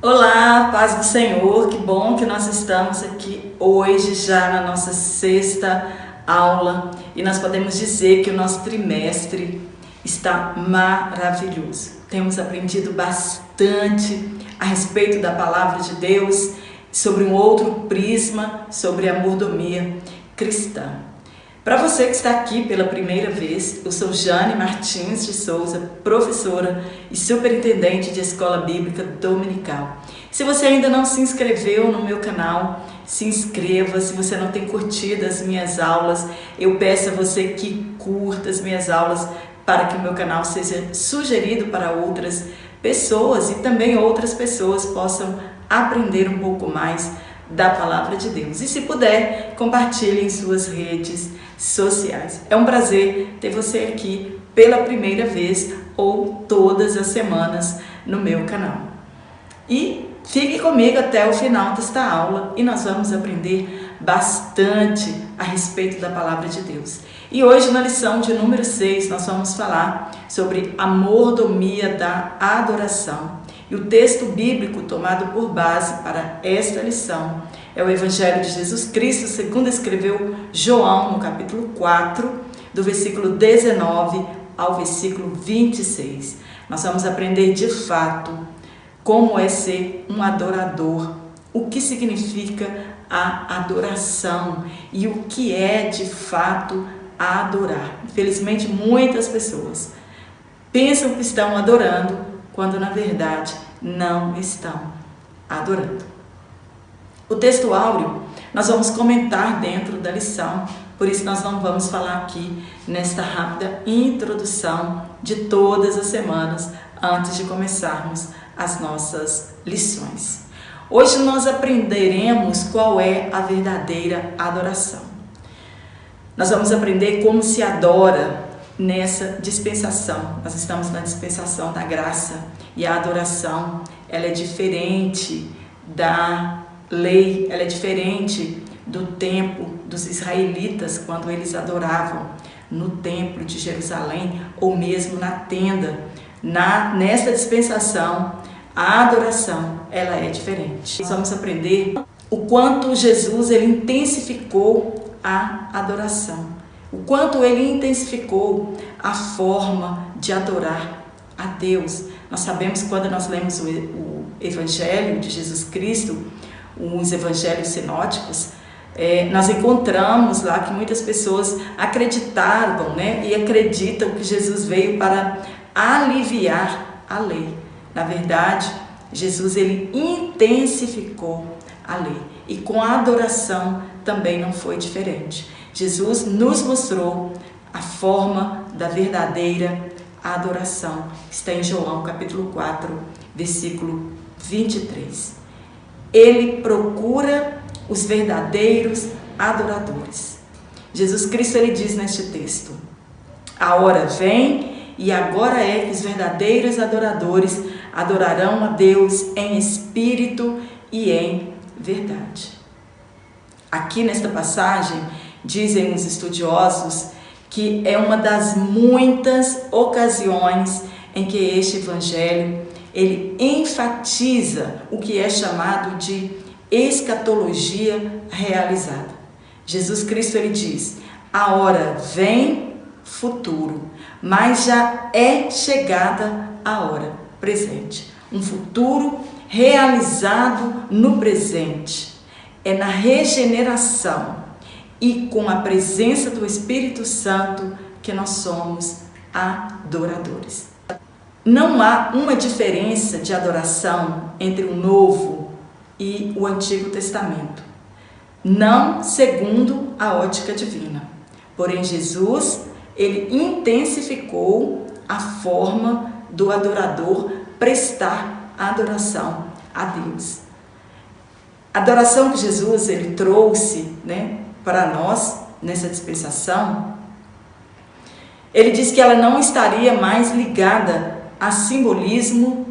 Olá, paz do Senhor, que bom que nós estamos aqui hoje já na nossa sexta aula e nós podemos dizer que o nosso trimestre está maravilhoso. Temos aprendido bastante a respeito da palavra de Deus, sobre um outro prisma, sobre a mordomia cristã. Para você que está aqui pela primeira vez, eu sou Jane Martins de Souza, professora e superintendente de Escola Bíblica Dominical. Se você ainda não se inscreveu no meu canal, se inscreva. Se você não tem curtido as minhas aulas, eu peço a você que curta as minhas aulas para que o meu canal seja sugerido para outras pessoas e também outras pessoas possam aprender um pouco mais da palavra de Deus. E se puder, compartilhe em suas redes sociais. É um prazer ter você aqui pela primeira vez ou todas as semanas no meu canal. E fique comigo até o final desta aula e nós vamos aprender bastante a respeito da palavra de Deus. E hoje, na lição de número 6, nós vamos falar sobre a mordomia da adoração. E o texto bíblico tomado por base para esta lição é o Evangelho de Jesus Cristo, segundo escreveu João, no capítulo 4, do versículo 19 ao versículo 26. Nós vamos aprender de fato como é ser um adorador, o que significa a adoração e o que é de fato adorar. Infelizmente, muitas pessoas pensam que estão adorando, quando na verdade não estão adorando. O texto áureo nós vamos comentar dentro da lição, por isso nós não vamos falar aqui nesta rápida introdução de todas as semanas antes de começarmos as nossas lições. Hoje nós aprenderemos qual é a verdadeira adoração. Nós vamos aprender como se adora nessa dispensação. Nós estamos na dispensação da graça e a adoração, ela é diferente da lei, ela é diferente do tempo dos israelitas quando eles adoravam no templo de Jerusalém ou mesmo na tenda. Nesta dispensação, a adoração, ela é diferente. Nós vamos aprender o quanto Jesus ele intensificou a adoração. O quanto ele intensificou a forma de adorar a Deus. Nós sabemos que quando nós lemos o Evangelho de Jesus Cristo, os Evangelhos sinóticos, nós encontramos lá que muitas pessoas acreditavam, e acreditam que Jesus veio para aliviar a lei. Na verdade, Jesus ele intensificou a lei e com a adoração também não foi diferente. Jesus nos mostrou a forma da verdadeira adoração. Está em João capítulo 4, versículo 23. Ele procura os verdadeiros adoradores. Jesus Cristo ele diz neste texto: a hora vem e agora é que os verdadeiros adoradores adorarão a Deus em espírito e em verdade. Aqui nesta passagem, dizem os estudiosos que é uma das muitas ocasiões em que este evangelho ele enfatiza o que é chamado de escatologia realizada. Jesus Cristo ele diz: a hora vem, futuro, mas já é chegada a hora presente. Um futuro realizado no presente. É na regeneração e com a presença do Espírito Santo que nós somos adoradores. Não há uma diferença de adoração entre o Novo e o Antigo Testamento, não segundo a ótica divina. Porém, Jesus, ele intensificou a forma do adorador prestar adoração a Deus. A adoração que Jesus ele trouxe, para nós nessa dispensação, ele diz que ela não estaria mais ligada a simbolismo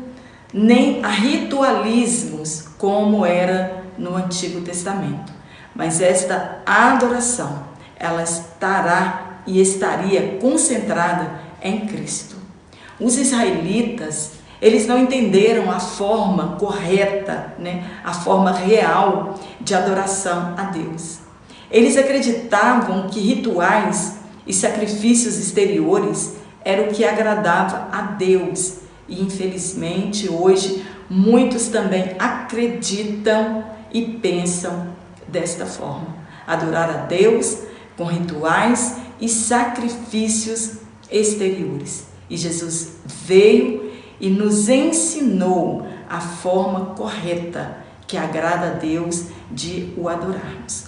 nem a ritualismos como era no Antigo Testamento, mas esta adoração ela estará e estaria concentrada em Cristo. Os israelitas Eles não entenderam a forma correta, a forma real de adoração a Deus. Eles acreditavam que rituais e sacrifícios exteriores eram o que agradava a Deus. E infelizmente hoje muitos também acreditam e pensam desta forma. Adorar a Deus com rituais e sacrifícios exteriores. E Jesus veio e nos ensinou a forma correta que agrada a Deus de o adorarmos.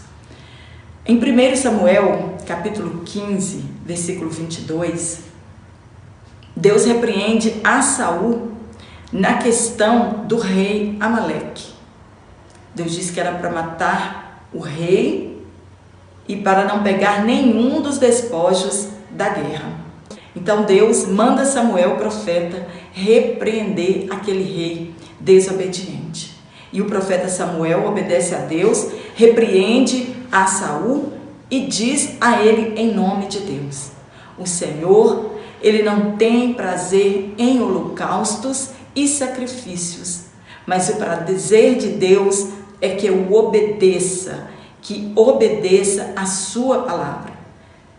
Em 1 Samuel, capítulo 15, versículo 22, Deus repreende a Saul na questão do rei Amaleque. Deus disse que era para matar o rei e para não pegar nenhum dos despojos da guerra. Então Deus manda Samuel, profeta, repreender aquele rei desobediente. E o profeta Samuel obedece a Deus, repreende a Saul e diz a ele em nome de Deus: o Senhor, ele não tem prazer em holocaustos e sacrifícios, mas o prazer de Deus é que eu obedeça, que obedeça a sua palavra.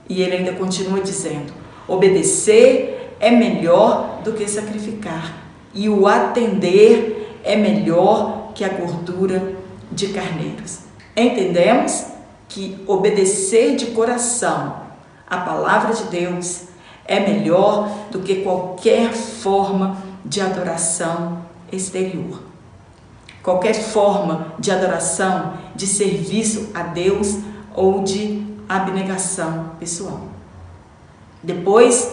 E ele ainda continua dizendo: obedecer é melhor do que sacrificar, e o atender é melhor que a gordura de carneiros. Entendemos que obedecer de coração a palavra de Deus é melhor do que qualquer forma de adoração exterior. Qualquer forma de adoração, de serviço a Deus ou de abnegação pessoal. Depois,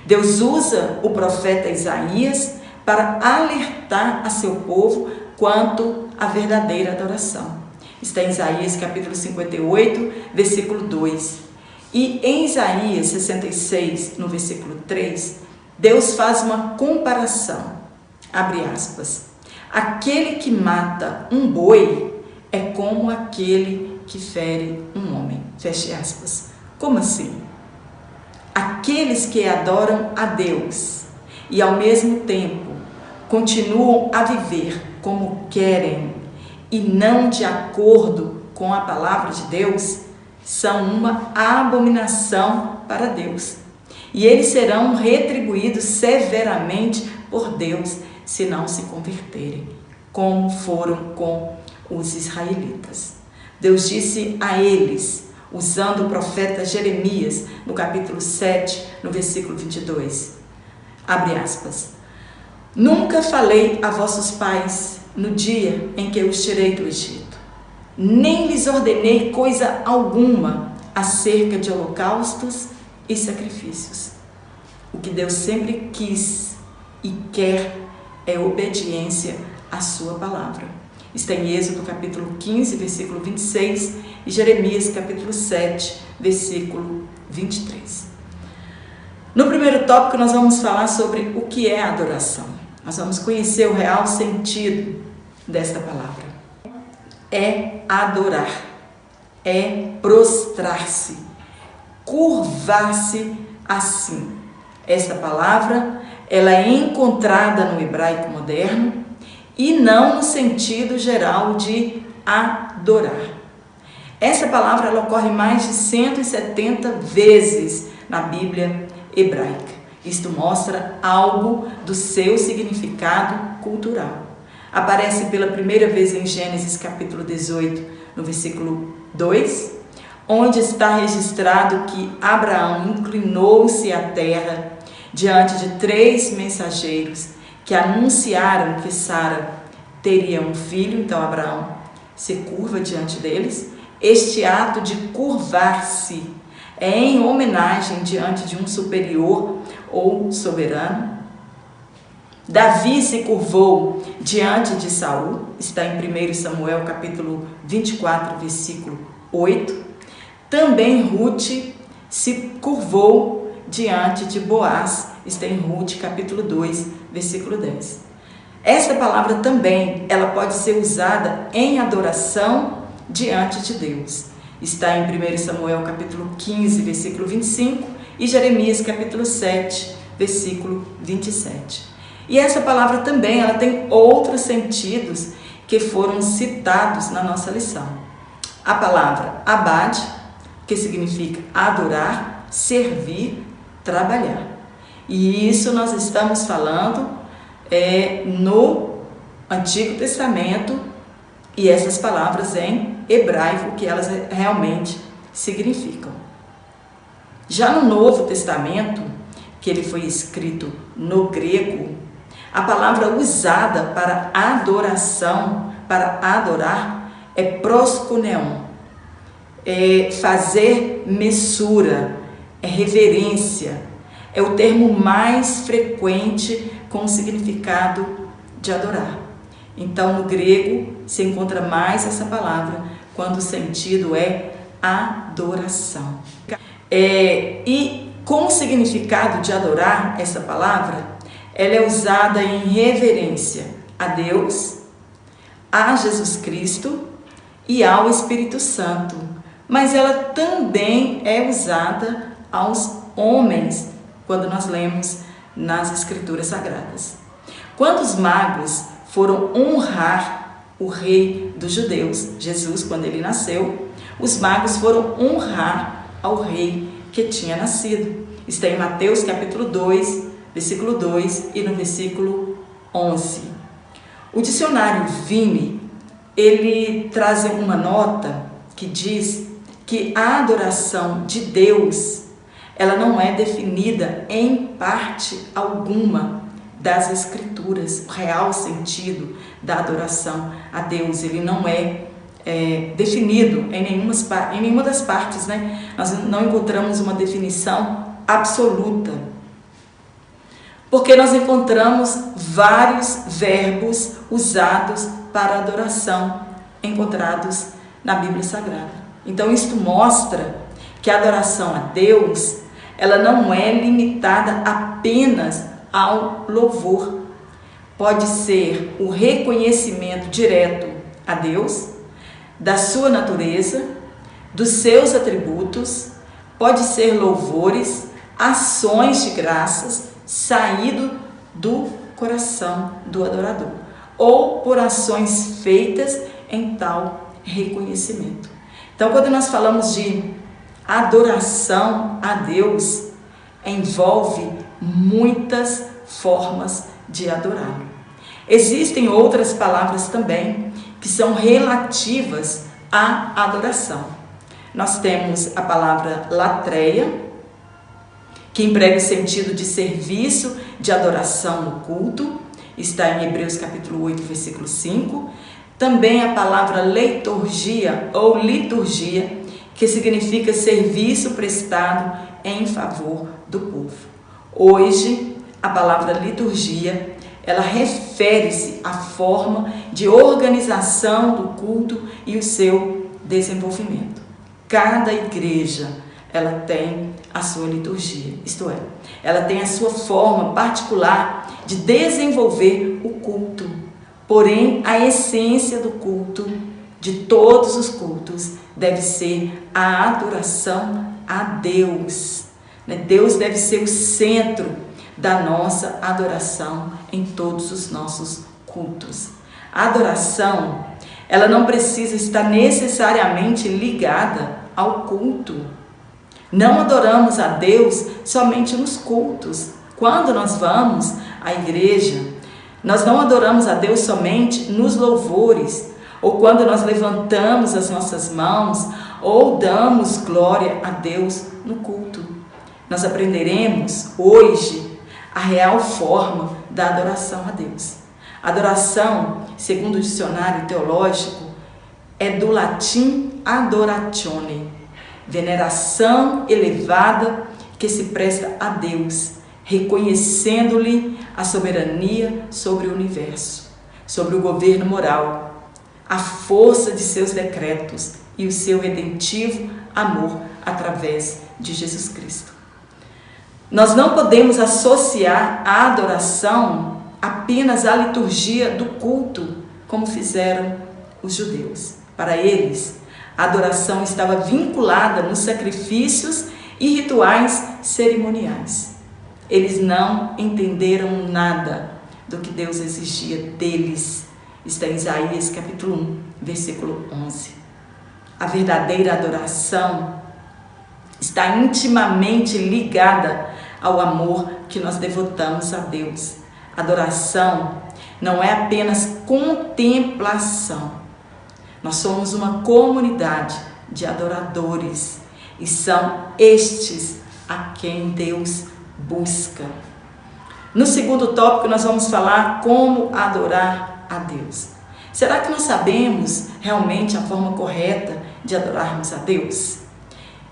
Deus usa o profeta Isaías para alertar a seu povo quanto à verdadeira adoração. Está em Isaías capítulo 58, versículo 2. E em Isaías 66, no versículo 3, Deus faz uma comparação. Abre aspas. Aquele que mata um boi é como aquele que fere um homem. Feche aspas. Como assim? Aqueles que adoram a Deus e ao mesmo tempo continuam a viver como querem e não de acordo com a palavra de Deus, são uma abominação para Deus. E eles serão retribuídos severamente por Deus se não se converterem, como foram com os israelitas. Deus disse a eles, usando o profeta Jeremias, no capítulo 7, no versículo 22, abre aspas, nunca falei a vossos pais no dia em que eu os tirei do Egito, nem lhes ordenei coisa alguma acerca de holocaustos e sacrifícios. O que Deus sempre quis e quer é obediência à sua palavra. Está em Êxodo capítulo 15, versículo 26 e Jeremias capítulo 7, versículo 23. No primeiro tópico nós vamos falar sobre o que é adoração. Nós vamos conhecer o real sentido desta palavra. É adorar, é prostrar-se, curvar-se assim. Esta palavra, ela é encontrada no hebraico moderno e não no sentido geral de adorar. Essa palavra ela ocorre mais de 170 vezes na Bíblia hebraica. Isto mostra algo do seu significado cultural. Aparece pela primeira vez em Gênesis capítulo 18, no versículo 2, onde está registrado que Abraão inclinou-se à terra diante de 3 mensageiros que anunciaram que Sara teria um filho. Então Abraão se curva diante deles. Este ato de curvar-se é em homenagem diante de um superior ou soberano. Davi se curvou diante de Saul, está em 1 Samuel capítulo 24, versículo 8. Também Ruth se curvou diante de Boaz, está em Ruth capítulo 2, versículo 10. Esta palavra também, ela pode ser usada em adoração diante de Deus. Está em 1 Samuel capítulo 15, versículo 25 e Jeremias capítulo 7, versículo 27. E essa palavra também, ela tem outros sentidos que foram citados na nossa lição. A palavra abade, que significa adorar, servir, trabalhar. E isso nós estamos falando no Antigo Testamento, e essas palavras em hebraico, que elas realmente significam. Já no Novo Testamento, que ele foi escrito no grego, a palavra usada para adoração, para adorar, é proskuneion, é fazer messura, é reverência, é o termo mais frequente com o significado de adorar. Então, no grego, se encontra mais essa palavra, quando o sentido é adoração. E com o significado de adorar, essa palavra, ela é usada em reverência a Deus, a Jesus Cristo e ao Espírito Santo. Mas ela também é usada aos homens, quando nós lemos nas Escrituras Sagradas. Quando os magos foram honrar o rei dos judeus, Jesus, quando ele nasceu, os magos foram honrar ao rei que tinha nascido. Está em Mateus capítulo 2, versículo 2 e no versículo 11. O dicionário Vime, ele traz uma nota que diz que a adoração de Deus, ela não é definida em parte alguma das Escrituras. O real sentido da adoração a Deus, ele não é definido em nenhuma das partes, né? Nós não encontramos uma definição absoluta, porque nós encontramos vários verbos usados para adoração, encontrados na Bíblia Sagrada. Então, isto mostra que a adoração a Deus, ela não é limitada apenas ao louvor. Pode ser o reconhecimento direto a Deus, da sua natureza, dos seus atributos, pode ser louvores, ações de graças, saído do coração do adorador, ou por ações feitas em tal reconhecimento. Então, quando nós falamos de adoração a Deus, envolve muitas formas de adorá-lo. Existem outras palavras também que são relativas à adoração. Nós temos a palavra latreia, que emprega o sentido de serviço, de adoração no culto, está em Hebreus capítulo 8, versículo 5. Também a palavra leiturgia ou liturgia, que significa serviço prestado em favor do povo. Hoje, a palavra liturgia, ela refere-se à forma de organização do culto e o seu desenvolvimento. Cada igreja, ela tem a sua liturgia, isto é, ela tem a sua forma particular de desenvolver o culto. Porém, a essência do culto, de todos os cultos, deve ser a adoração a Deus. Deus deve ser o centro da nossa adoração em todos os nossos cultos. A adoração, ela não precisa estar necessariamente ligada ao culto. Não adoramos a Deus somente nos cultos. Quando nós vamos à igreja, nós não adoramos a Deus somente nos louvores, ou quando nós levantamos as nossas mãos, ou damos glória a Deus no culto. Nós aprenderemos hoje a real forma da adoração a Deus. Adoração, segundo o dicionário teológico, é do latim adoratione, veneração elevada que se presta a Deus, reconhecendo-lhe a soberania sobre o universo, sobre o governo moral, a força de seus decretos e o seu redentivo amor através de Jesus Cristo. Nós não podemos associar a adoração apenas à liturgia do culto, como fizeram os judeus. Para eles, a adoração estava vinculada nos sacrifícios e rituais cerimoniais. Eles não entenderam nada do que Deus exigia deles. Está em Isaías capítulo 1, versículo 11. A verdadeira adoração está intimamente ligada ao amor que nós devotamos a Deus. Adoração não é apenas contemplação. Nós somos uma comunidade de adoradores e são estes a quem Deus busca. No segundo tópico, nós vamos falar como adorar a Deus. Será que nós sabemos realmente a forma correta de adorarmos a Deus?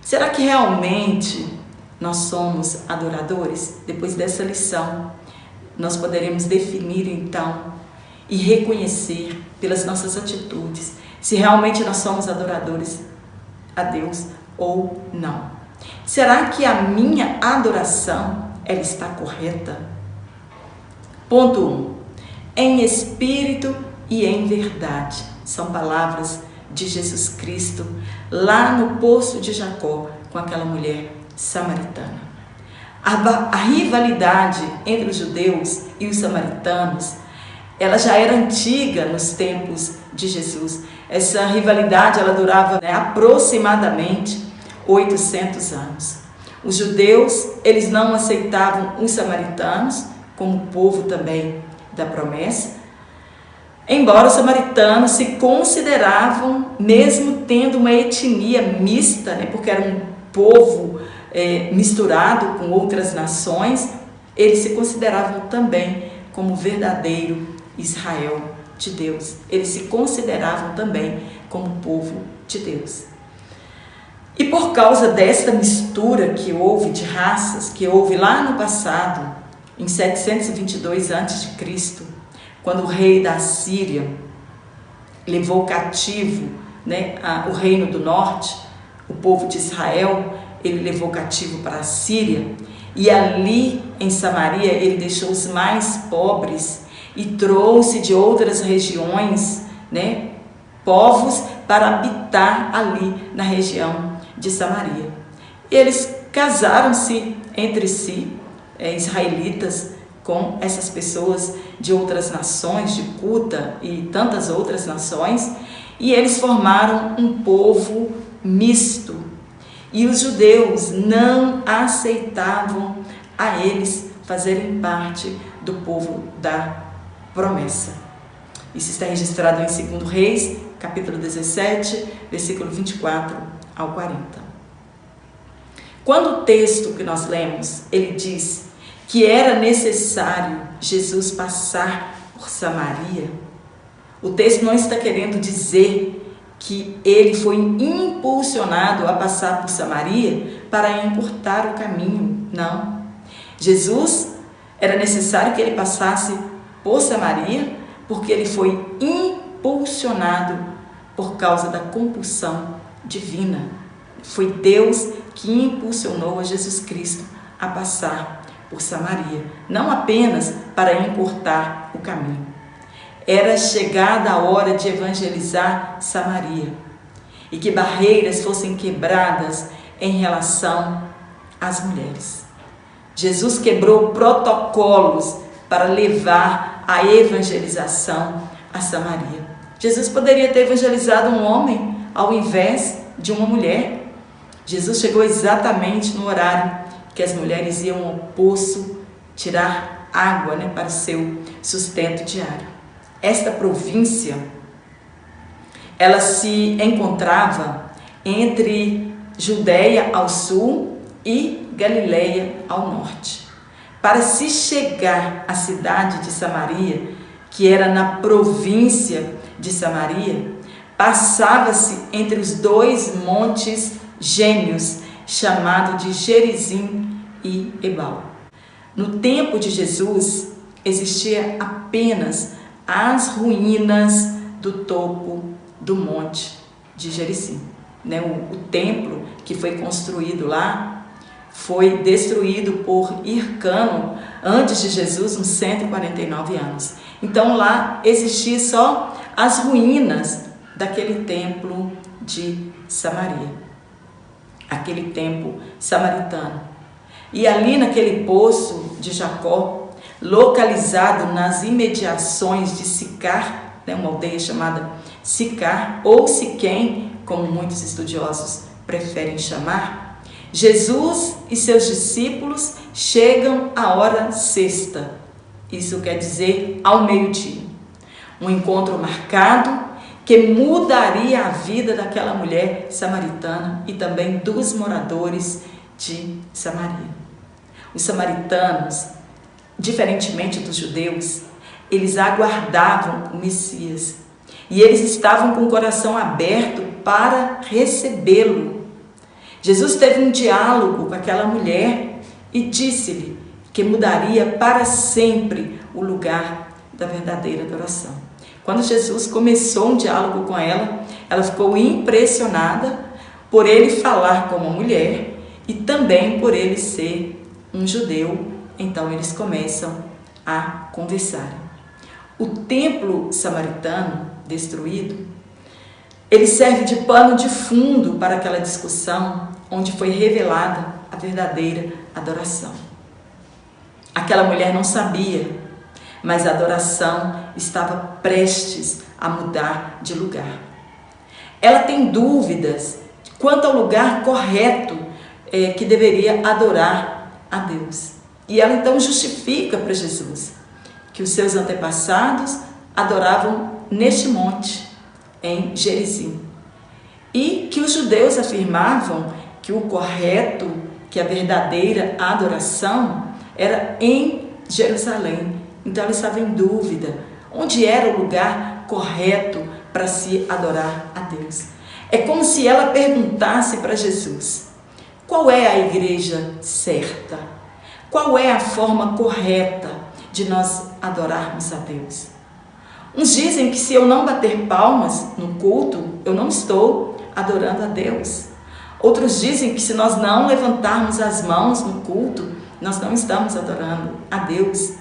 Será que realmente nós somos adoradores? Depois dessa lição, nós poderemos definir então e reconhecer pelas nossas atitudes se realmente nós somos adoradores a Deus ou não. Será que a minha adoração ela está correta? Ponto 1. Em espírito e em verdade. São palavras de Jesus Cristo lá no poço de Jacó com aquela mulher samaritana. A rivalidade entre os judeus e os samaritanos, ela já era antiga nos tempos de Jesus. Essa rivalidade ela durava aproximadamente 800 anos. Os judeus, eles não aceitavam os samaritanos como povo também da promessa, embora os samaritanos se consideravam, mesmo tendo uma etnia mista, porque era um povo misturado com outras nações, eles se consideravam também como verdadeiro Israel de Deus. Eles se consideravam também como povo de Deus. E por causa desta mistura que houve de raças, que houve lá no passado, em 722 a.C., quando o rei da Síria levou cativo o reino do norte, o povo de Israel, ele levou cativo para a Síria, e ali em Samaria ele deixou os mais pobres e trouxe de outras regiões, povos para habitar ali na região de Samaria. E eles casaram-se entre si, israelitas, com essas pessoas de outras nações, de Cuta e tantas outras nações, e eles formaram um povo misto. E os judeus não aceitavam a eles fazerem parte do povo da promessa. Isso está registrado em 2 Reis, capítulo 17, versículo 24 ao 40. Quando o texto que nós lemos, ele diz que era necessário Jesus passar por Samaria, o texto não está querendo dizer que ele foi impulsionado a passar por Samaria para encurtar o caminho, não. Jesus, era necessário que ele passasse por Samaria, porque ele foi impulsionado por causa da compulsão divina. Foi Deus que impulsionou a Jesus Cristo a passar por Samaria, não apenas para encurtar o caminho. Era chegada a hora de evangelizar Samaria e que barreiras fossem quebradas em relação às mulheres. Jesus quebrou protocolos para levar a evangelização a Samaria. Jesus poderia ter evangelizado um homem ao invés de uma mulher. Jesus chegou exatamente no horário que as mulheres iam ao poço tirar água para o seu sustento diário. Esta província, ela se encontrava entre Judeia ao sul e Galileia ao norte. Para se chegar à cidade de Samaria, que era na província de Samaria, passava-se entre os dois montes gêmeos, chamado de Gerizim e Ebal. No tempo de Jesus, existia apenas as ruínas do topo do monte de Gerizim. O templo que foi construído lá foi destruído por Hircano antes de Jesus, uns 149 anos. Então lá existia só as ruínas daquele templo de Samaria, aquele templo samaritano. E ali naquele poço de Jacó, localizado nas imediações de Sicar, né, uma aldeia chamada Sicar, ou Siquém, como muitos estudiosos preferem chamar, Jesus e seus discípulos chegam à hora sexta, isso quer dizer ao meio-dia. Um encontro marcado que mudaria a vida daquela mulher samaritana e também dos moradores de Samaria. Os samaritanos, diferentemente dos judeus, eles aguardavam o Messias e eles estavam com o coração aberto para recebê-lo. Jesus teve um diálogo com aquela mulher e disse-lhe que mudaria para sempre o lugar da verdadeira adoração. Quando Jesus começou um diálogo com ela, ela ficou impressionada por ele falar como mulher e também por ele ser um judeu. Então eles começam a conversar. O templo samaritano destruído, ele serve de pano de fundo para aquela discussão onde foi revelada a verdadeira adoração. Aquela mulher não sabia, mas a adoração estava prestes a mudar de lugar. Ela tem dúvidas quanto ao lugar correto que deveria adorar a Deus. E ela então justifica para Jesus que os seus antepassados adoravam neste monte, em Gerizim. E que os judeus afirmavam que o correto, que a verdadeira adoração era em Jerusalém. Então ela estava em dúvida onde era o lugar correto para se adorar a Deus. É como se ela perguntasse para Jesus: qual é a igreja certa? Qual é a forma correta de nós adorarmos a Deus? Uns dizem que se eu não bater palmas no culto, eu não estou adorando a Deus. Outros dizem que se nós não levantarmos as mãos no culto, nós não estamos adorando a Deus.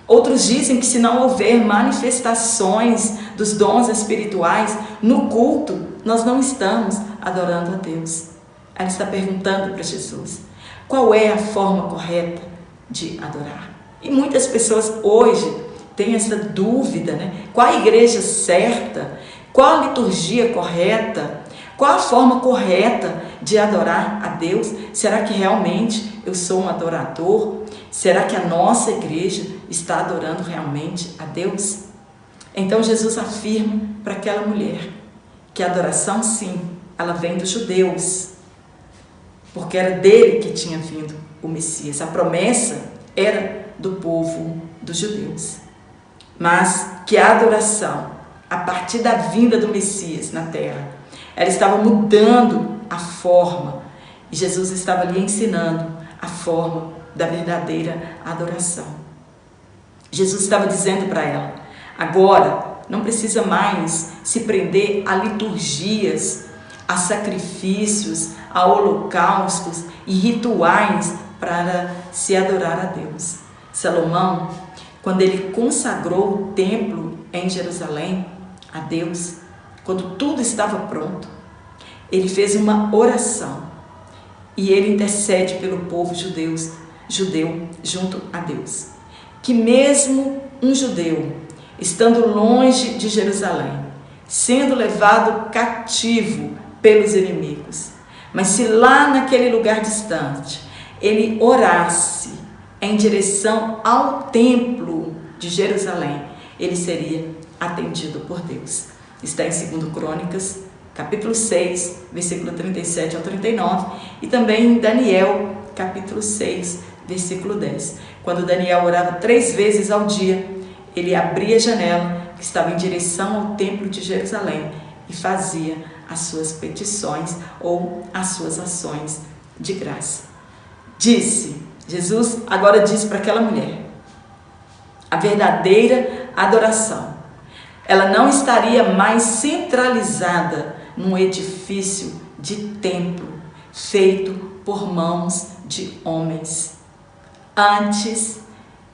Outros dizem que se não houver manifestações dos dons espirituais no culto, nós não estamos adorando a Deus. Ela está perguntando para Jesus: qual é a forma correta de adorar? E muitas pessoas hoje têm essa dúvida, né? Qual a igreja certa? Qual a liturgia correta? Qual a forma correta de adorar a Deus? Será que realmente eu sou um adorador? Será que a nossa igreja está adorando realmente a Deus? Então Jesus afirma para aquela mulher que a adoração, sim, ela vem dos judeus, porque era dele que tinha vindo o Messias. A promessa era do povo dos judeus. Mas que a adoração, a partir da vinda do Messias na terra, ela estava mudando a forma, e Jesus estava ali ensinando a forma da verdadeira adoração. Jesus estava dizendo para ela: agora não precisa mais se prender a liturgias, a sacrifícios, a holocaustos e rituais para se adorar a Deus. Salomão, quando ele consagrou o templo em Jerusalém a Deus, quando tudo estava pronto, ele fez uma oração e ele intercede pelo povo judeu junto a Deus. Que mesmo um judeu, estando longe de Jerusalém, sendo levado cativo pelos inimigos, mas se lá naquele lugar distante ele orasse em direção ao templo de Jerusalém, ele seria atendido por Deus. Está em 2 Crônicas, capítulo 6, versículo 37 ao 39, e também em Daniel, capítulo 6, versículo 10. Quando Daniel orava 3 vezes ao dia, ele abria a janela que estava em direção ao templo de Jerusalém e fazia as suas petições ou as suas ações de graça. Jesus agora disse para aquela mulher: a verdadeira adoração, ela não estaria mais centralizada num edifício de templo feito por mãos de homens. Antes,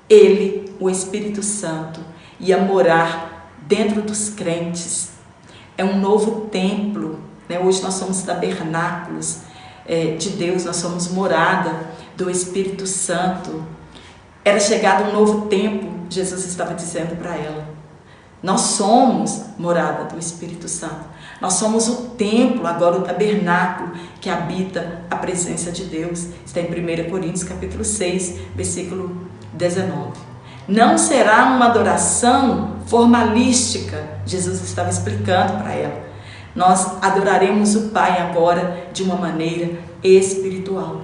ele, o Espírito Santo, ia morar dentro dos crentes. É um novo templo, né? Hoje nós somos tabernáculos de Deus, nós somos morada do Espírito Santo. Era chegado um novo tempo, Jesus estava dizendo para ela. Nós somos morada do Espírito Santo. Nós somos o templo, agora o tabernáculo, que habita a presença de Deus. Está em 1 Coríntios capítulo 6, versículo 19. Não será uma adoração formalística, Jesus estava explicando para ela. Nós adoraremos o Pai agora de uma maneira espiritual.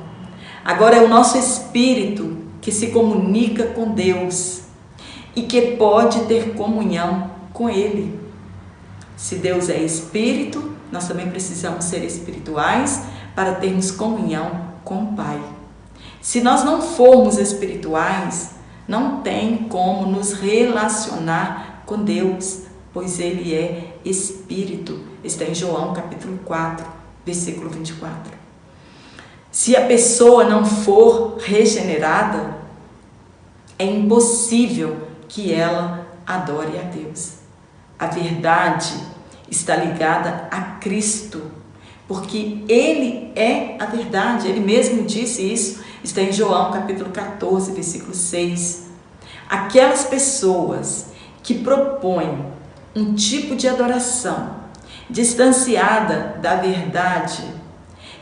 Agora é o nosso espírito que se comunica com Deus e que pode ter comunhão com Ele. Se Deus é espírito, nós também precisamos ser espirituais para termos comunhão com o Pai. Se nós não formos espirituais, não tem como nos relacionar com Deus, pois Ele é espírito. Está em João capítulo 4, versículo 24. Se a pessoa não for regenerada, é impossível que ela adore a Deus. A verdade está ligada a Cristo, porque Ele é a verdade. Ele mesmo disse isso, está em João capítulo 14, versículo 6. Aquelas pessoas que propõem um tipo de adoração distanciada da verdade,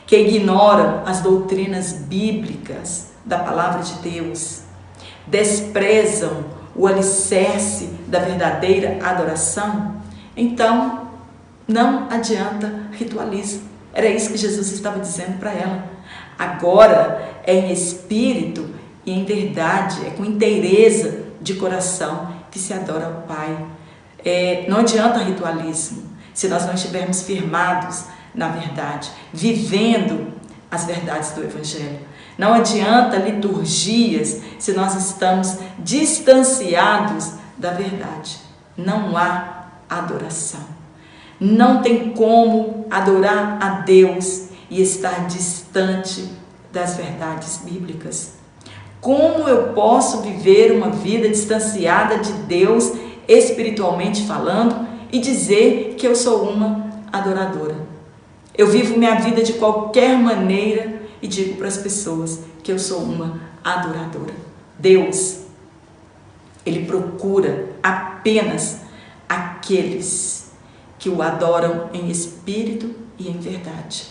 que ignoram as doutrinas bíblicas da palavra de Deus, desprezam o alicerce da verdadeira adoração, então não adianta ritualismo. Era isso que Jesus estava dizendo para ela. Agora é em espírito e em verdade, é com inteireza de coração que se adora ao Pai. Não adianta ritualismo se nós não estivermos firmados na verdade, vivendo as verdades do Evangelho. Não adianta liturgias se nós estamos distanciados da verdade. Não há adoração. Não tem como adorar a Deus e estar distante das verdades bíblicas. Como eu posso viver uma vida distanciada de Deus, espiritualmente falando, e dizer que eu sou uma adoradora? Eu vivo minha vida de qualquer maneira e digo para as pessoas que eu sou uma adoradora. Deus, Ele procura apenas aqueles que o adoram em espírito e em verdade.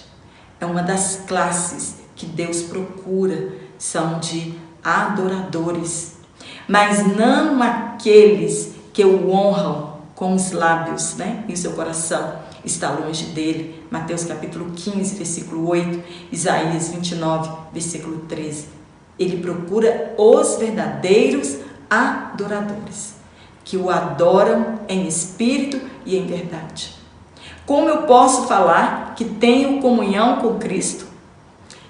É uma das classes que Deus procura, são de adoradores, mas não aqueles que o honram com os lábios, né? E o seu coração está longe dele. Mateus capítulo 15, versículo 8, Isaías 29, versículo 13. Ele procura os verdadeiros adoradores, que o adoram em espírito e em verdade. Como eu posso falar que tenho comunhão com Cristo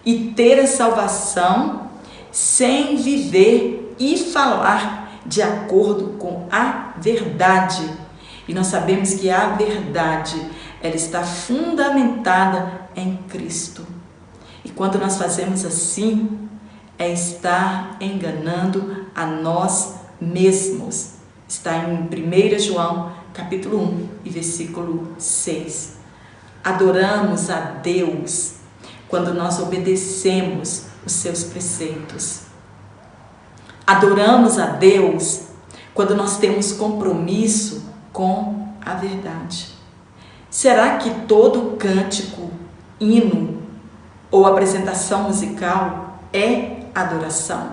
e ter a salvação sem viver e falar de acordo com a verdade? E nós sabemos que a verdade, ela está fundamentada em Cristo. E quando nós fazemos assim, é estar enganando a nós mesmos. Está em 1 João, capítulo 1, e versículo 6. Adoramos a Deus quando nós obedecemos os seus preceitos. Adoramos a Deus quando nós temos compromisso com a verdade. Será que todo cântico, hino ou apresentação musical é adoração?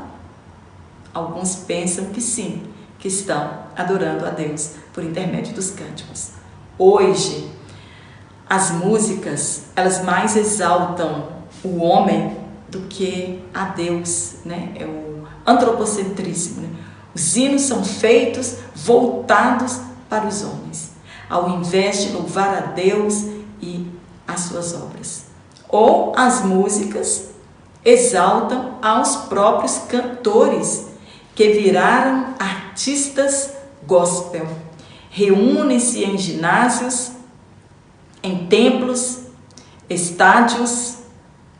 Alguns pensam que sim, que estão adorando a Deus por intermédio dos cânticos. Hoje, as músicas, elas mais exaltam o homem do que a Deus, né? É o antropocentrismo, né? Os hinos são feitos voltados para os homens, ao invés de louvar a Deus e as suas obras. Ou as músicas exaltam aos próprios cantores, que viraram artistas gospel. Reúnem-se em ginásios, em templos, estádios,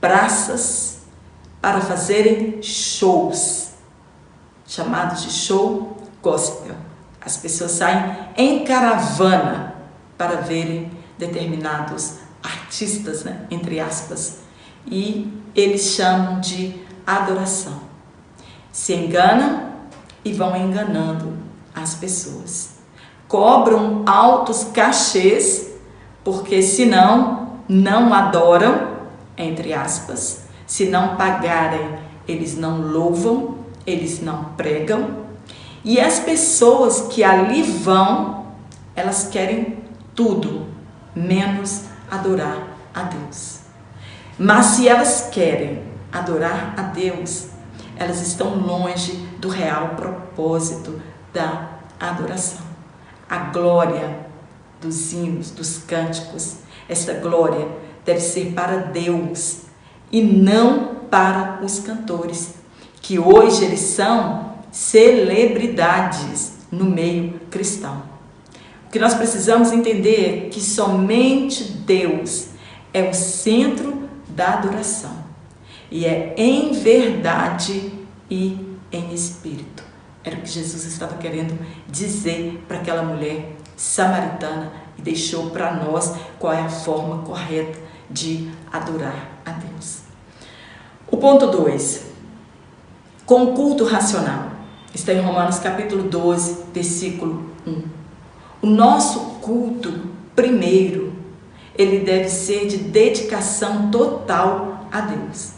praças, para fazerem shows, chamados de show gospel. As pessoas saem em caravana para verem determinados artistas, né, entre aspas, e eles chamam de adoração. Se enganam e vão enganando as pessoas. Cobram altos cachês, porque senão não adoram, entre aspas, se não pagarem, eles não louvam, eles não pregam. E as pessoas que ali vão, elas querem tudo, menos adorar a Deus. Mas se elas querem adorar a Deus, elas estão longe do real propósito da adoração. A glória dos hinos, dos cânticos, essa glória deve ser para Deus e não para os cantores, que hoje eles são celebridades no meio cristão. O que nós precisamos entender é que somente Deus é o centro da adoração, e é em verdade e em espírito. Era o que Jesus estava querendo dizer para aquela mulher samaritana e deixou para nós qual é a forma correta de adorar a Deus. O ponto 2, com o culto racional, está em Romanos capítulo 12, versículo 1. O nosso culto, primeiro, ele deve ser de dedicação total a Deus.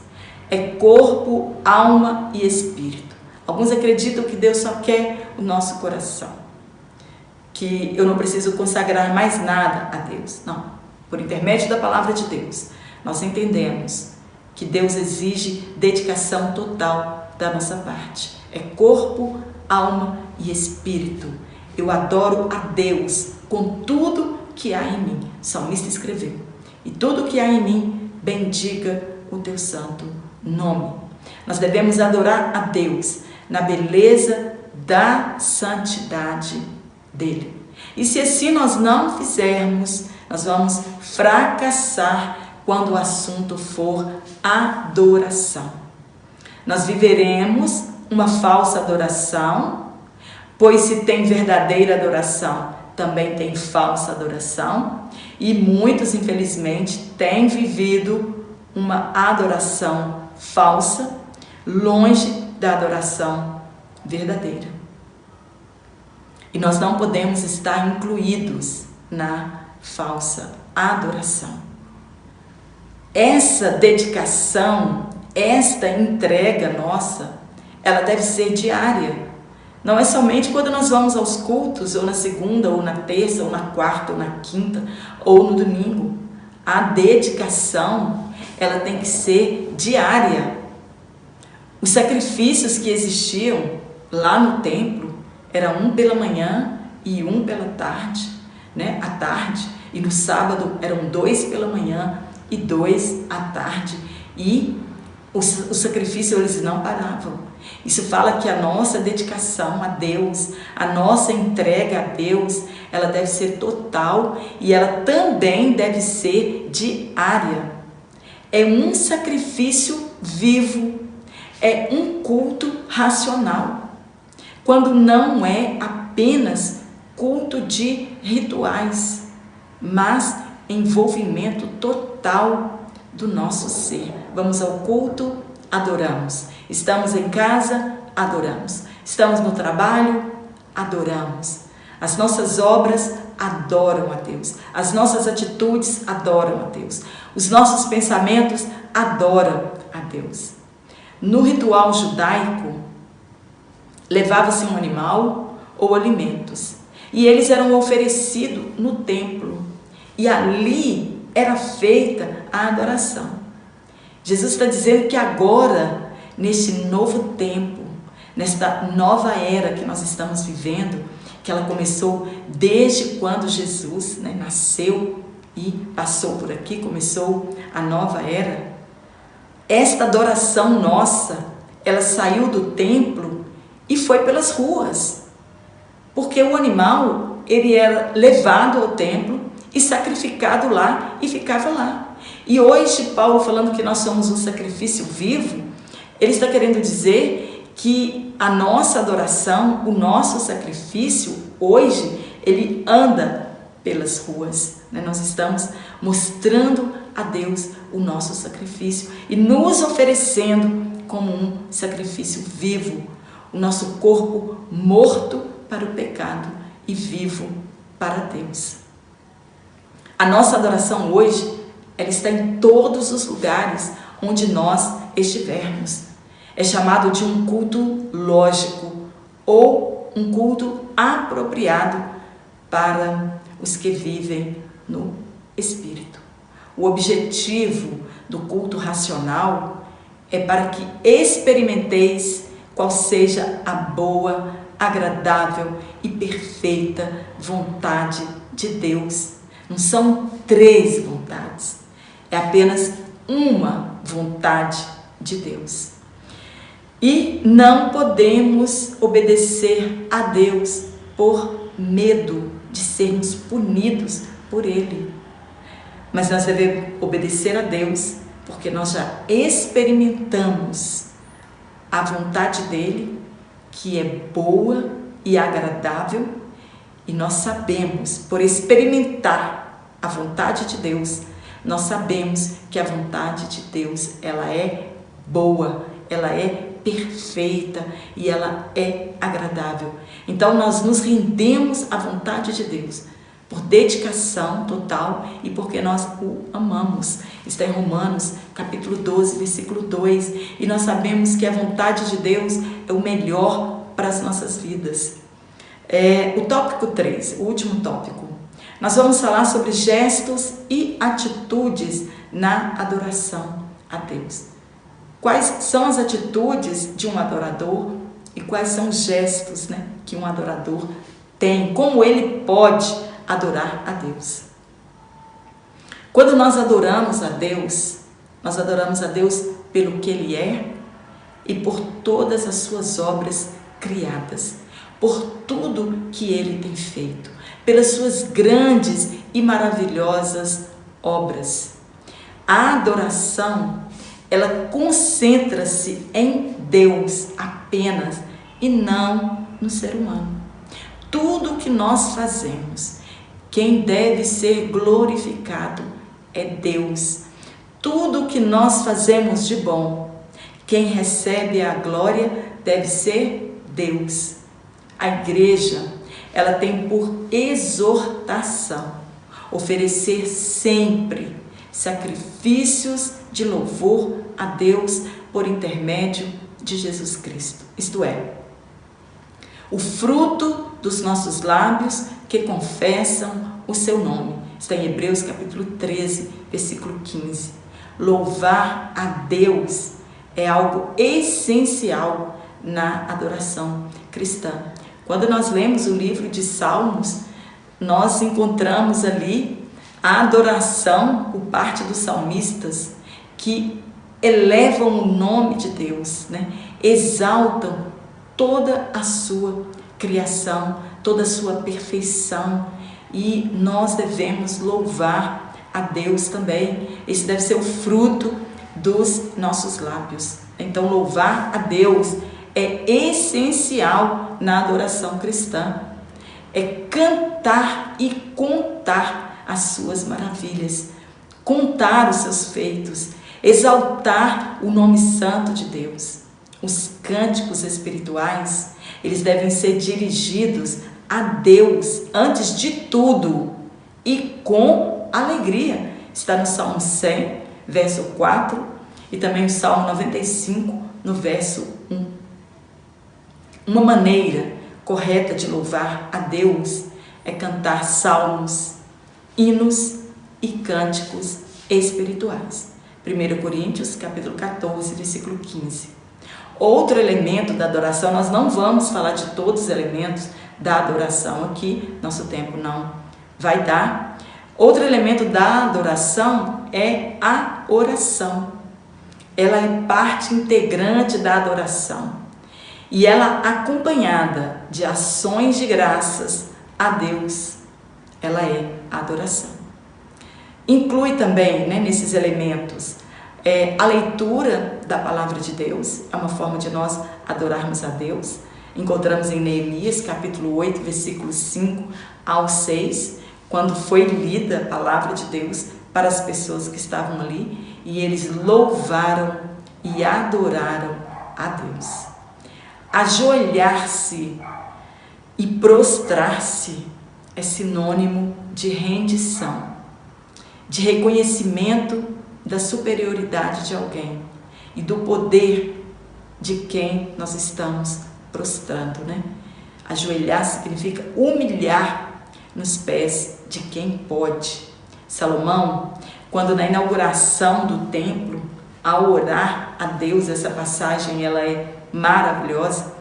É corpo, alma e espírito. Alguns acreditam que Deus só quer o nosso coração, que eu não preciso consagrar mais nada a Deus. Não, por intermédio da palavra de Deus, nós entendemos que Deus exige dedicação total da nossa parte. É corpo, alma e espírito. Eu adoro a Deus com tudo que há em mim. O salmista escreveu: e tudo que há em mim, bendiga o teu santo nome. Nós devemos adorar a Deus na beleza da santidade dele. E se assim nós não fizermos, nós vamos fracassar quando o assunto for adoração. Nós viveremos uma falsa adoração, pois se tem verdadeira adoração, também tem falsa adoração, e muitos, infelizmente, têm vivido uma adoração falsa, longe da adoração verdadeira. E nós não podemos estar incluídos na falsa adoração. Essa dedicação, esta entrega nossa, ela deve ser diária. Não é somente quando nós vamos aos cultos, ou na segunda, ou na terça, ou na quarta, ou na quinta, ou no domingo. A dedicação, ela tem que ser diária. Os sacrifícios que existiam lá no templo, era um pela manhã e um pela tarde, né? À tarde. E no sábado eram 2 pela manhã e 2 à tarde. E os sacrifícios eles não paravam. Isso fala que a nossa dedicação a Deus, a nossa entrega a Deus, ela deve ser total e ela também deve ser diária. É um sacrifício vivo, é um culto racional, quando não é apenas culto de rituais, mas envolvimento total do nosso ser. Vamos ao culto, adoramos. Estamos em casa, adoramos. Estamos no trabalho, adoramos. As nossas obras adoram a Deus. As nossas atitudes adoram a Deus. Os nossos pensamentos adoram a Deus. No ritual judaico, levava-se um animal ou alimentos, e eles eram oferecidos no templo, e ali era feita a adoração. Jesus está dizendo que agora, neste novo tempo, nesta nova era que nós estamos vivendo, que ela começou desde quando Jesus nasceu e passou por aqui, começou a nova era. Esta adoração nossa, ela saiu do templo e foi pelas ruas, porque o animal, ele era levado ao templo e sacrificado lá e ficava lá. E hoje Paulo, falando que nós somos um sacrifício vivo, ele está querendo dizer que a nossa adoração, o nosso sacrifício hoje, ele anda pelas ruas, Nós estamos mostrando a Deus o nosso sacrifício e nos oferecendo como um sacrifício vivo, o nosso corpo morto para o pecado e vivo para Deus. A nossa adoração hoje, ela está em todos os lugares onde nós estivermos. É chamado de um culto lógico ou um culto apropriado para os que vivem no Espírito. O objetivo do culto racional é para que experimenteis qual seja a boa, agradável e perfeita vontade de Deus. Não são 3 vontades, é apenas uma vontade de Deus. E não podemos obedecer a Deus por medo de sermos punidos por Ele. Mas nós devemos obedecer a Deus porque nós já experimentamos a vontade dEle, que é boa e agradável, e nós sabemos, por experimentar a vontade de Deus, nós sabemos que a vontade de Deus, ela é boa, ela é perfeita e ela é agradável. Então nós nos rendemos à vontade de Deus por dedicação total e porque nós o amamos. Está em Romanos capítulo 12, versículo 2, e nós sabemos que a vontade de Deus é o melhor para as nossas vidas. O tópico 3, o último tópico, nós vamos falar sobre gestos e atitudes na adoração a Deus. Quais são as atitudes de um adorador e quais são os gestos, que um adorador tem, como ele pode adorar a Deus. Quando nós adoramos a Deus pelo que Ele é e por todas as suas obras criadas, por tudo que Ele tem feito, pelas suas grandes e maravilhosas obras. A adoração, ela concentra-se em Deus apenas e não no ser humano. Tudo que nós fazemos, quem deve ser glorificado é Deus. Tudo que nós fazemos de bom, quem recebe a glória deve ser Deus. A igreja, ela tem por exortação oferecer sempre sacrifícios de louvor a Deus por intermédio de Jesus Cristo. Isto é, o fruto dos nossos lábios que confessam o seu nome. Está em Hebreus capítulo 13, versículo 15. Louvar a Deus é algo essencial na adoração cristã. Quando nós lemos o livro de Salmos, nós encontramos ali a adoração por parte dos salmistas que elevam o nome de Deus, exaltam toda a sua criação, toda a sua perfeição, e nós devemos louvar a Deus também. Esse deve ser o fruto dos nossos lábios. Então, louvar a Deus é essencial na adoração cristã. É cantar e contar as suas maravilhas, contar os seus feitos, exaltar o nome santo de Deus. Os cânticos espirituais, eles devem ser dirigidos a Deus antes de tudo e com alegria. Está no Salmo 100, verso 4 e também no Salmo 95, no verso 1. Uma maneira correta de louvar a Deus é cantar salmos, hinos e cânticos espirituais. 1 Coríntios, capítulo 14, versículo 15. Outro elemento da adoração, nós não vamos falar de todos os elementos da adoração aqui, nosso tempo não vai dar. Outro elemento da adoração é a oração. Ela é parte integrante da adoração e ela acompanhada de ações de graças a Deus, ela é a adoração. Inclui também, nesses elementos, a leitura da palavra de Deus, é uma forma de nós adorarmos a Deus. Encontramos em Neemias, capítulo 8, versículos 5 ao 6, quando foi lida a palavra de Deus para as pessoas que estavam ali, e eles louvaram e adoraram a Deus. Ajoelhar-se e prostrar-se é sinônimo de rendição, de reconhecimento da superioridade de alguém e do poder de quem nós estamos prostrando, né? Ajoelhar significa humilhar nos pés de quem pode. Salomão, quando na inauguração do templo, ao orar a Deus, essa passagem ela é maravilhosa,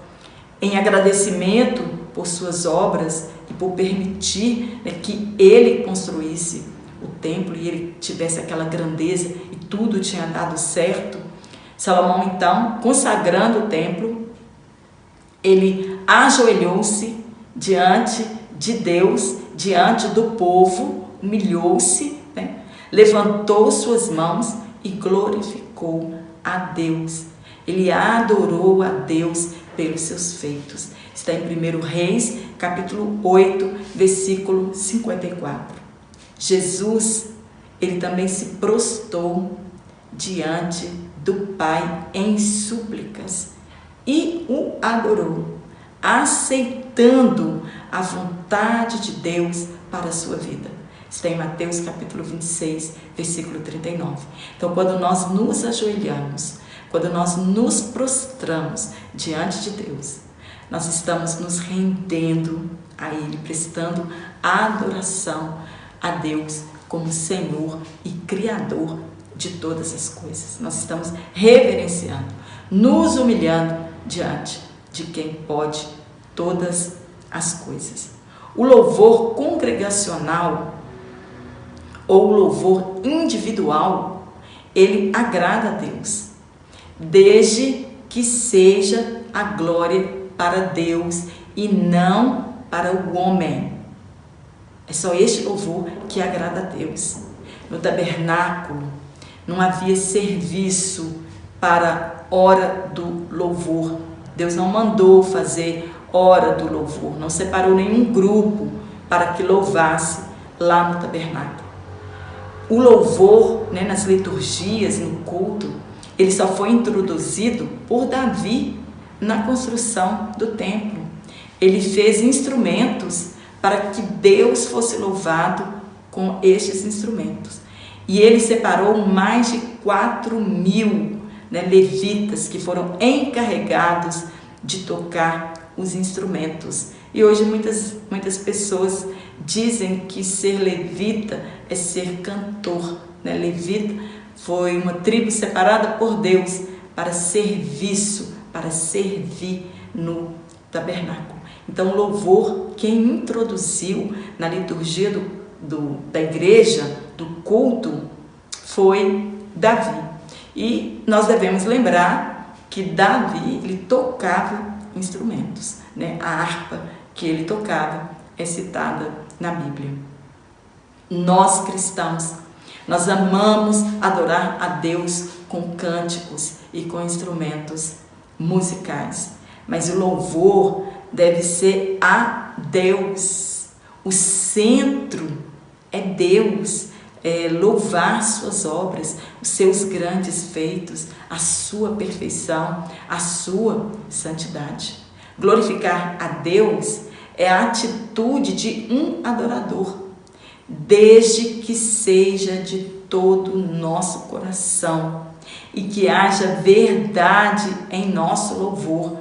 em agradecimento por suas obras e por permitir, né, que ele construísse o templo e ele tivesse aquela grandeza e tudo tinha dado certo. Salomão, então, consagrando o templo, ele ajoelhou-se diante de Deus, diante do povo, humilhou-se, né, levantou suas mãos e glorificou a Deus. Ele adorou a Deus pelos seus feitos. Está em 1 Reis, capítulo 8, versículo 54. Jesus, ele também se prostrou diante do Pai em súplicas e o adorou, aceitando a vontade de Deus para a sua vida. Está em Mateus capítulo 26, versículo 39. Então, quando nós nos ajoelhamos, quando nós nos prostramos diante de Deus, nós estamos nos rendendo a Ele, prestando adoração a Deus como Senhor e Criador de todas as coisas. Nós estamos reverenciando, nos humilhando diante de quem pode todas as coisas. O louvor congregacional ou o louvor individual, ele agrada a Deus, desde que seja a glória para Deus e não para o homem. É só este louvor que agrada a Deus. No tabernáculo não havia serviço para hora do louvor. Deus não mandou fazer hora do louvor, não separou nenhum grupo para que louvasse lá no tabernáculo. O louvor, né, nas liturgias, no culto, ele só foi introduzido por Davi na construção do templo. Ele fez instrumentos para que Deus fosse louvado com estes instrumentos. E ele separou mais de 4.000, né, levitas que foram encarregados de tocar os instrumentos. E hoje muitas pessoas dizem que ser levita é ser cantor, né? Levita foi uma tribo separada por Deus para serviço, para servir no tabernáculo. Então, o louvor, quem introduziu na liturgia da igreja, do culto, foi Davi. E nós devemos lembrar que Davi, ele tocava instrumentos, né? A harpa que ele tocava é citada na Bíblia. Nós cristãos, nós amamos adorar a Deus com cânticos e com instrumentos musicais, mas o louvor deve ser a Deus. O centro é Deus, é louvar suas obras, os seus grandes feitos, a sua perfeição, a sua santidade. Glorificar a Deus é a atitude de um adorador, desde que seja de todo o nosso coração e que haja verdade em nosso louvor,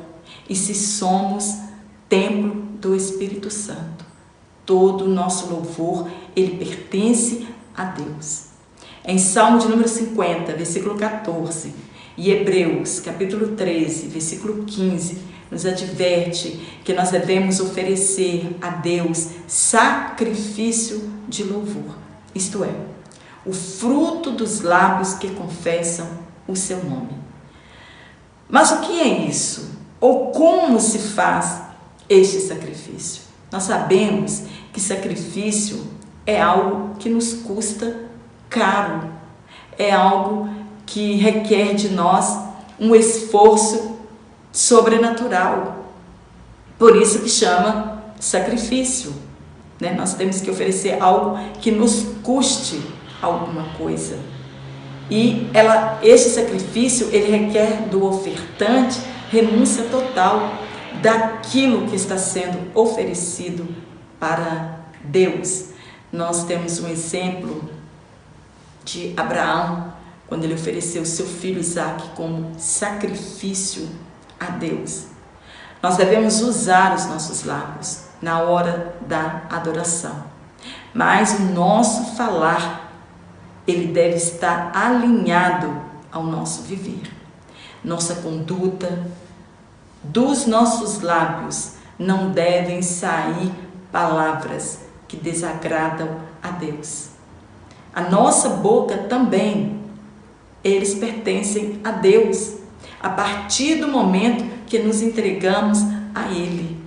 e se somos templo do Espírito Santo. Todo o nosso louvor, ele pertence a Deus. Em Salmo de número 50, versículo 14, e Hebreus, capítulo 13, versículo 15, nos adverte que nós devemos oferecer a Deus sacrifício de louvor, isto é, o fruto dos lábios que confessam o seu nome. Mas o que é isso? Ou como se faz este sacrifício? Nós sabemos que sacrifício é algo que nos custa caro, é algo que requer de nós um esforço sobrenatural. Por isso que chama sacrifício, né? Nós temos que oferecer algo que nos custe alguma coisa. E este sacrifício, ele requer do ofertante renúncia total daquilo que está sendo oferecido para Deus. Nós temos um exemplo de Abraão, quando ele ofereceu seu filho Isaque como sacrifício a Deus. Nós devemos usar os nossos lábios na hora da adoração, mas o nosso falar, ele deve estar alinhado ao nosso viver. Nossa conduta, dos nossos lábios, não devem sair palavras que desagradam a Deus. A nossa boca também, eles pertencem a Deus, a partir do momento que nos entregamos a Ele.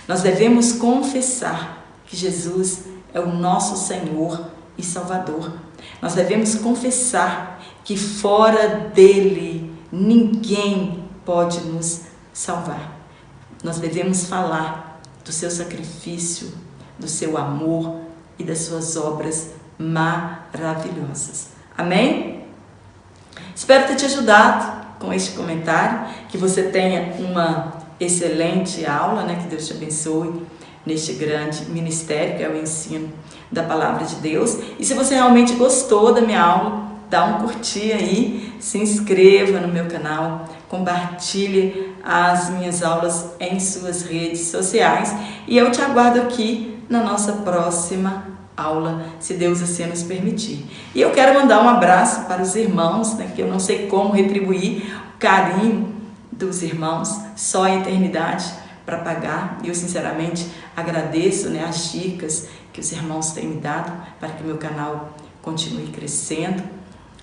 Nós devemos confessar que Jesus é o nosso Senhor e Salvador. Nós devemos confessar que fora dele ninguém pode nos salvar. Nós devemos falar do seu sacrifício, do seu amor e das suas obras maravilhosas. Amém? Espero ter te ajudado com este comentário, que você tenha uma excelente aula, né? Que Deus te abençoe neste grande ministério que é o ensino da Palavra de Deus. E se você realmente gostou da minha aula, dá um curtir aí, se inscreva no meu canal, compartilhe as minhas aulas em suas redes sociais e eu te aguardo aqui na nossa próxima aula, se Deus assim nos permitir. E eu quero mandar um abraço para os irmãos, né, que eu não sei como retribuir o carinho dos irmãos, só a eternidade para pagar. E eu sinceramente agradeço, né, as dicas que os irmãos têm me dado para que o meu canal continue crescendo.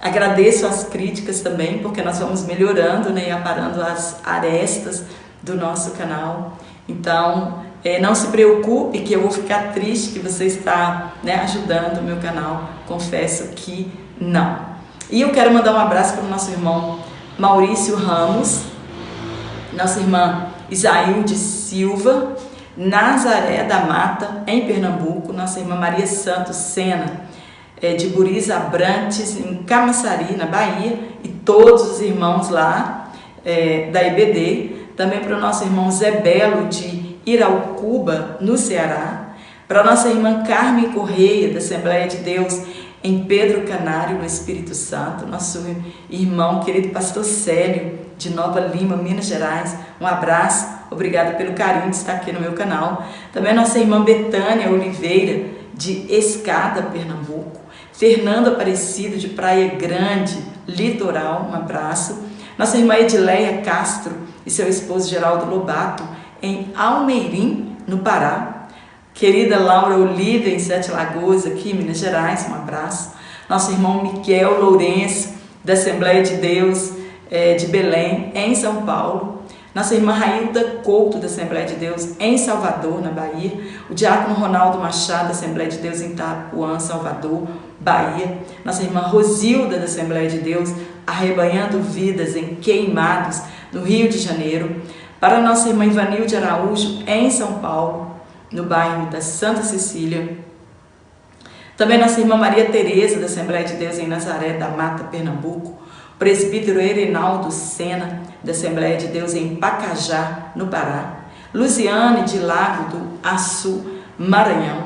Agradeço as críticas também, porque nós vamos melhorando, né, e aparando as arestas do nosso canal. Então, não se preocupe que eu vou ficar triste que você está, né, ajudando o meu canal. Confesso que não. E eu quero mandar um abraço para o nosso irmão Maurício Ramos, nossa irmã Isaílde Silva, Nazaré da Mata, em Pernambuco, nossa irmã Maria Santos Sena, de Buriz Abrantes, em Camaçari, na Bahia, e todos os irmãos lá da IBD, também para o nosso irmão Zé Belo, de Iraucuba, no Ceará, para a nossa irmã Carmen Correia, da Assembleia de Deus, em Pedro Canário, no Espírito Santo, nosso irmão querido pastor Célio, de Nova Lima, Minas Gerais, um abraço, obrigada pelo carinho de estar aqui no meu canal. Também a nossa irmã Betânia Oliveira, de Escada, Pernambuco, Fernando Aparecido, de Praia Grande, Litoral, um abraço. Nossa irmã Edileia Castro e seu esposo Geraldo Lobato, em Almeirim, no Pará. Querida Laura Oliva, em Sete Lagoas, aqui em Minas Gerais, um abraço. Nosso irmão Miquel Lourenço, da Assembleia de Deus, de Belém, em São Paulo. Nossa irmã Railda Couto, da Assembleia de Deus, em Salvador, na Bahia. O diácono Ronaldo Machado, da Assembleia de Deus, em Itapuã, Salvador, Bahia. Nossa irmã Rosilda, da Assembleia de Deus, arrebanhando vidas em Queimados, no Rio de Janeiro. Para a nossa irmã Ivanilde Araújo, em São Paulo, no bairro da Santa Cecília. Também nossa irmã Maria Tereza, da Assembleia de Deus, em Nazaré da Mata, Pernambuco. Presbítero Erenaldo Sena, da Assembleia de Deus, em Pacajá, no Pará. Luziane de Lago do Açu, Maranhão.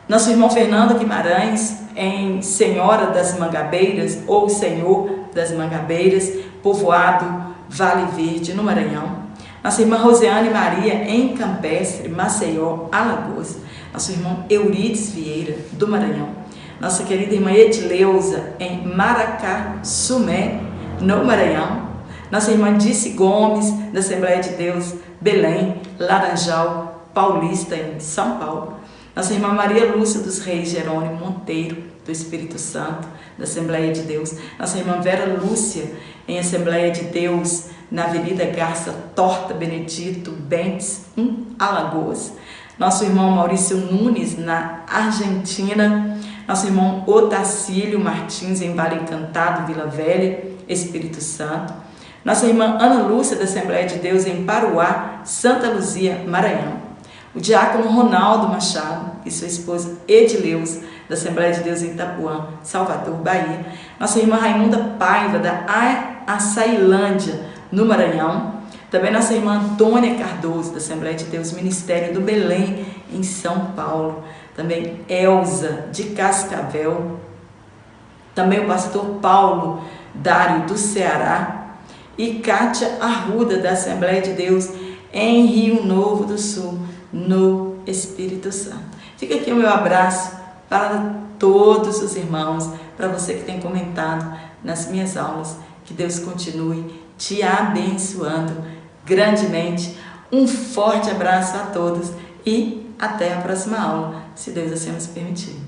Nosso irmão Fernando Guimarães, em Senhora das Mangabeiras, ou Senhor das Mangabeiras, povoado Vale Verde, no Maranhão. Nossa irmã Rosiane Maria, em Campestre, Maceió, Alagoas. Nosso irmão Eurides Vieira, do Maranhão. Nossa querida irmã Edileuza, em Maracá, Sumé, no Maranhão. Nossa irmã Dice Gomes, da Assembleia de Deus, Belém, Laranjal, Paulista, em São Paulo. Nossa irmã Maria Lúcia dos Reis Jerônimo Monteiro, do Espírito Santo, da Assembleia de Deus. Nossa irmã Vera Lúcia, em Assembleia de Deus, na Avenida Garça Torta Benedito Bentes, em Alagoas. Nosso irmão Maurício Nunes, na Argentina. Nosso irmão Otacílio Martins, em Vale Encantado, Vila Velha, Espírito Santo. Nossa irmã Ana Lúcia, da Assembleia de Deus, em Paruá, Santa Luzia, Maranhão. O diácono Ronaldo Machado e sua esposa Edileuza, da Assembleia de Deus em Itapuã, Salvador, Bahia. Nossa irmã Raimunda Paiva, da Açailândia, no Maranhão. Também nossa irmã Antônia Cardoso, da Assembleia de Deus, Ministério do Belém, em São Paulo. Também Elza, de Cascavel. Também o pastor Paulo Dário, do Ceará. E Kátia Arruda, da Assembleia de Deus, em Rio Novo do Sul, no Espírito Santo. Fica aqui o meu abraço para todos os irmãos, para você que tem comentado nas minhas aulas. Que Deus continue te abençoando grandemente. Um forte abraço a todos e até a próxima aula, se Deus assim nos permitir.